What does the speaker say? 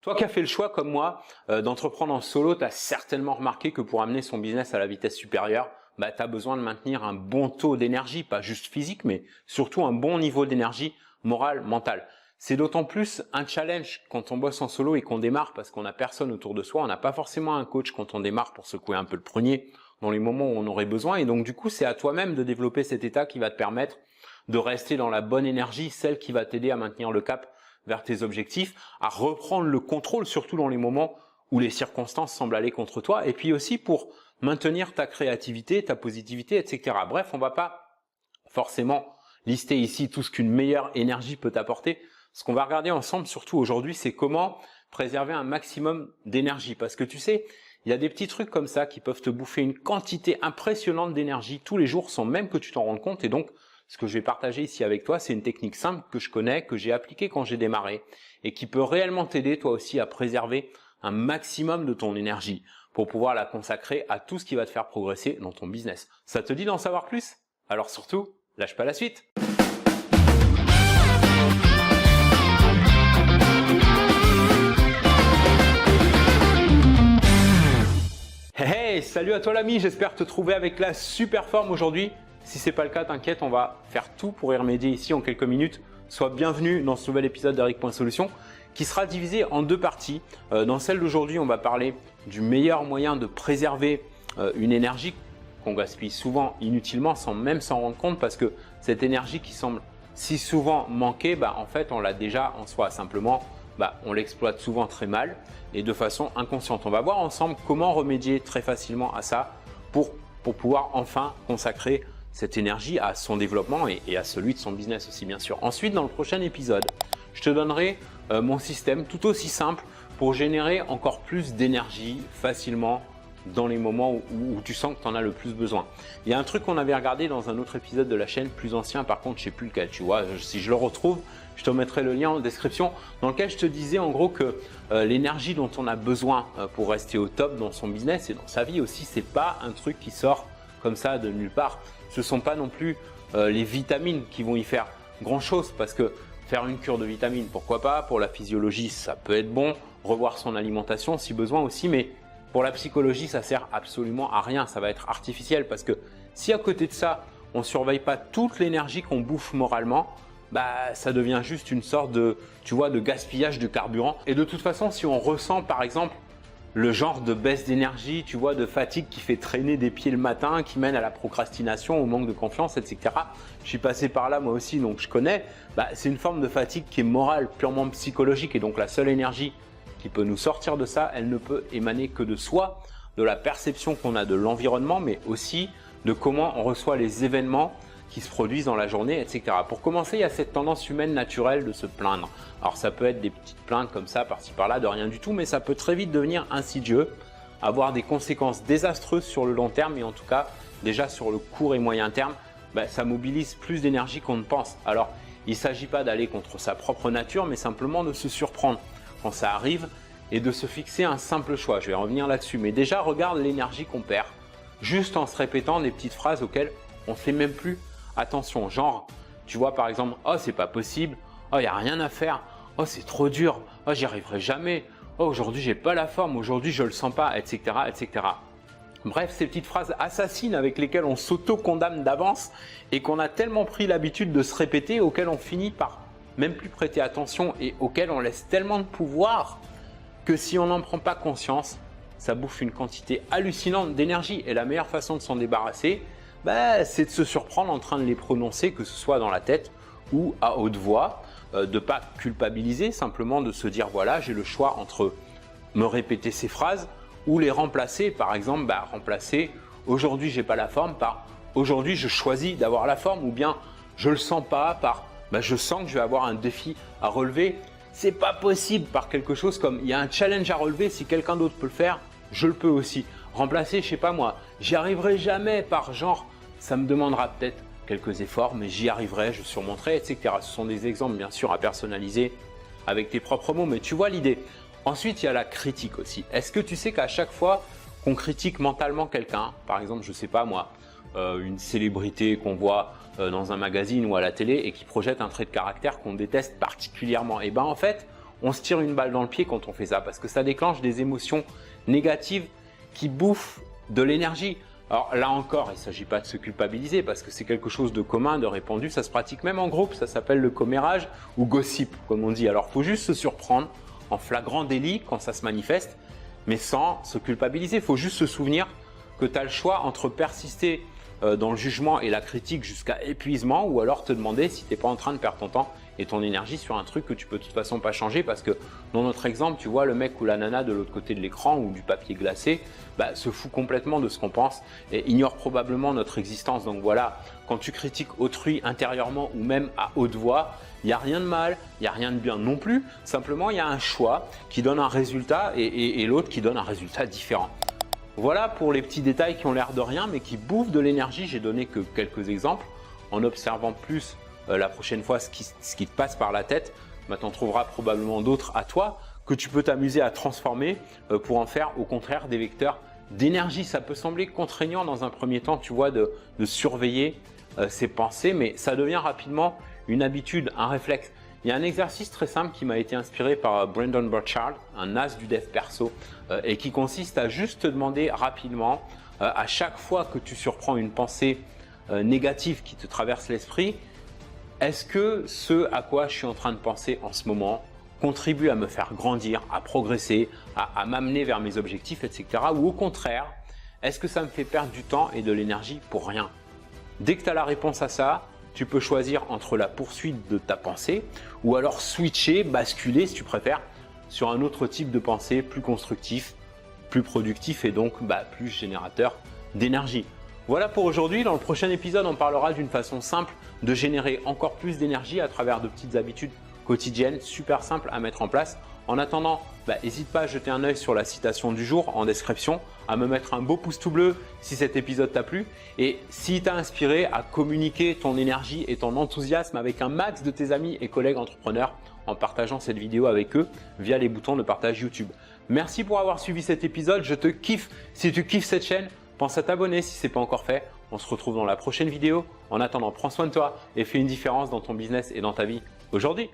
Toi qui as fait le choix, comme moi, d'entreprendre en solo, tu as certainement remarqué que pour amener son business à la vitesse supérieure, tu as besoin de maintenir un bon taux d'énergie, pas juste physique, mais surtout un bon niveau d'énergie morale, mentale. C'est d'autant plus un challenge quand on bosse en solo et qu'on démarre parce qu'on n'a personne autour de soi. On n'a pas forcément un coach quand on démarre pour secouer un peu le prunier dans les moments où on aurait besoin. Et donc du coup, c'est à toi-même de développer cet état qui va te permettre de rester dans la bonne énergie, celle qui va t'aider à maintenir le cap vers tes objectifs, à reprendre le contrôle, surtout dans les moments où les circonstances semblent aller contre toi, et puis aussi pour maintenir ta créativité, ta positivité, etc. Bref, on va pas forcément lister ici tout ce qu'une meilleure énergie peut t'apporter. Ce qu'on va regarder ensemble, surtout aujourd'hui, c'est comment préserver un maximum d'énergie. Parce que tu sais, il y a des petits trucs comme ça qui peuvent te bouffer une quantité impressionnante d'énergie tous les jours sans même que tu t'en rendes compte. Et donc, ce que je vais partager ici avec toi, c'est une technique simple que je connais, que j'ai appliquée quand j'ai démarré et qui peut réellement t'aider toi aussi à préserver un maximum de ton énergie pour pouvoir la consacrer à tout ce qui va te faire progresser dans ton business. Ça te dit d'en savoir plus? Alors surtout, lâche pas la suite. Hey, salut à toi l'ami, j'espère te trouver avec la super forme aujourd'hui. Si ce n'est pas le cas, t'inquiète, on va faire tout pour y remédier ici en quelques minutes. Sois bienvenue dans ce nouvel épisode d'Eric.Solutions qui sera divisé en deux parties. Dans celle d'aujourd'hui, on va parler du meilleur moyen de préserver une énergie qu'on gaspille souvent inutilement sans même s'en rendre compte parce que cette énergie qui semble si souvent manquer, en fait, on l'a déjà en soi. Simplement, on l'exploite souvent très mal et de façon inconsciente. On va voir ensemble comment remédier très facilement à ça pour pouvoir enfin consacrer cette énergie à son développement et à celui de son business aussi, bien sûr. Ensuite, dans le prochain épisode, je te donnerai mon système tout aussi simple pour générer encore plus d'énergie facilement dans les moments où tu sens que tu en as le plus besoin. Il y a un truc qu'on avait regardé dans un autre épisode de la chaîne, plus ancien, par contre, je ne sais plus lequel, tu vois. Si je le retrouve, je te mettrai le lien en description, dans lequel je te disais en gros que l'énergie dont on a besoin pour rester au top dans son business et dans sa vie aussi, c'est pas un truc qui sort comme ça de nulle part. Ce ne sont pas non plus les vitamines qui vont y faire grand chose parce que faire une cure de vitamines, pourquoi pas, pour la physiologie ça peut être bon, revoir son alimentation si besoin aussi, mais pour la psychologie ça sert absolument à rien, ça va être artificiel parce que si à côté de ça on ne surveille pas toute l'énergie qu'on bouffe moralement, ça devient juste une sorte de, tu vois, de gaspillage de carburant. Et de toute façon, si on ressent par exemple le genre de baisse d'énergie, tu vois, de fatigue qui fait traîner des pieds le matin, qui mène à la procrastination, au manque de confiance, etc. Je suis passé par là moi aussi, donc je connais. C'est une forme de fatigue qui est morale, purement psychologique. Et donc la seule énergie qui peut nous sortir de ça, elle ne peut émaner que de soi, de la perception qu'on a de l'environnement, mais aussi de comment on reçoit les événements qui se produisent dans la journée, etc. Pour commencer, il y a cette tendance humaine naturelle de se plaindre. Alors ça peut être des petites plaintes comme ça, par-ci par-là, de rien du tout, mais ça peut très vite devenir insidieux, avoir des conséquences désastreuses sur le long terme et en tout cas, déjà sur le court et moyen terme, ça mobilise plus d'énergie qu'on ne pense. Alors, il ne s'agit pas d'aller contre sa propre nature, mais simplement de se surprendre quand ça arrive et de se fixer un simple choix. Je vais revenir là-dessus, mais déjà, regarde l'énergie qu'on perd, juste en se répétant des petites phrases auxquelles on ne fait même plus attention, genre, tu vois par exemple, oh c'est pas possible, oh il n'y a rien à faire, oh c'est trop dur, oh j'y arriverai jamais, oh aujourd'hui j'ai pas la forme, aujourd'hui je le sens pas, etc., etc. Bref, ces petites phrases assassines avec lesquelles on s'auto-condamne d'avance et qu'on a tellement pris l'habitude de se répéter, auxquelles on finit par même plus prêter attention et auxquelles on laisse tellement de pouvoir que si on n'en prend pas conscience, ça bouffe une quantité hallucinante d'énergie et la meilleure façon de s'en débarrasser, c'est de se surprendre en train de les prononcer, que ce soit dans la tête ou à haute voix, de ne pas culpabiliser, simplement de se dire voilà, j'ai le choix entre me répéter ces phrases ou les remplacer, par exemple, remplacer aujourd'hui j'ai pas la forme par aujourd'hui je choisis d'avoir la forme, ou bien je le sens pas par je sens que je vais avoir un défi à relever, c'est pas possible par quelque chose comme il y a un challenge à relever, si quelqu'un d'autre peut le faire, je le peux aussi. Remplacer, je sais pas moi, j'y arriverai jamais par genre ça me demandera peut-être quelques efforts, mais j'y arriverai, je surmonterai, etc. Ce sont des exemples bien sûr à personnaliser avec tes propres mots, mais tu vois l'idée. Ensuite, il y a la critique aussi. Est-ce que tu sais qu'à chaque fois qu'on critique mentalement quelqu'un, par exemple, je sais pas moi, une célébrité qu'on voit dans un magazine ou à la télé et qui projette un trait de caractère qu'on déteste particulièrement, et en fait, on se tire une balle dans le pied quand on fait ça parce que ça déclenche des émotions négatives qui bouffent de l'énergie. Alors là encore, il ne s'agit pas de se culpabiliser parce que c'est quelque chose de commun, de répandu, ça se pratique même en groupe, ça s'appelle le commérage ou gossip comme on dit. Alors il faut juste se surprendre en flagrant délit quand ça se manifeste, mais sans se culpabiliser. Il faut juste se souvenir que tu as le choix entre persister dans le jugement et la critique jusqu'à épuisement ou alors te demander si tu n'es pas en train de perdre ton temps et ton énergie sur un truc que tu peux de toute façon pas changer parce que dans notre exemple, tu vois le mec ou la nana de l'autre côté de l'écran ou du papier glacé se fout complètement de ce qu'on pense et ignore probablement notre existence. Donc voilà, quand tu critiques autrui intérieurement ou même à haute voix, il n'y a rien de mal, il n'y a rien de bien non plus. Simplement, il y a un choix qui donne un résultat et l'autre qui donne un résultat différent. Voilà pour les petits détails qui ont l'air de rien mais qui bouffent de l'énergie. J'ai donné que quelques exemples. En observant plus la prochaine fois ce qui te passe par la tête, tu en trouveras probablement d'autres à toi que tu peux t'amuser à transformer pour en faire au contraire des vecteurs d'énergie. Ça peut sembler contraignant dans un premier temps, tu vois, de surveiller ses pensées, mais ça devient rapidement une habitude, un réflexe. Il y a un exercice très simple qui m'a été inspiré par Brendon Burchard, un as du dev perso, et qui consiste à juste te demander rapidement, à chaque fois que tu surprends une pensée négative qui te traverse l'esprit, est-ce que ce à quoi je suis en train de penser en ce moment contribue à me faire grandir, à progresser, à m'amener vers mes objectifs, etc. Ou au contraire, est-ce que ça me fait perdre du temps et de l'énergie pour rien? Dès que tu as la réponse à ça, tu peux choisir entre la poursuite de ta pensée ou alors switcher, basculer si tu préfères, sur un autre type de pensée plus constructif, plus productif et donc plus générateur d'énergie. Voilà pour aujourd'hui. Dans le prochain épisode, on parlera d'une façon simple de générer encore plus d'énergie à travers de petites habitudes quotidiennes super simples à mettre en place. En attendant, n'hésite pas à jeter un œil sur la citation du jour en description, à me mettre un beau pouce tout bleu si cet épisode t'a plu et s'il t'a inspiré à communiquer ton énergie et ton enthousiasme avec un max de tes amis et collègues entrepreneurs en partageant cette vidéo avec eux via les boutons de partage YouTube. Merci pour avoir suivi cet épisode, je te kiffe. Si tu kiffes cette chaîne, pense à t'abonner si ce n'est pas encore fait. On se retrouve dans la prochaine vidéo. En attendant, prends soin de toi et fais une différence dans ton business et dans ta vie aujourd'hui.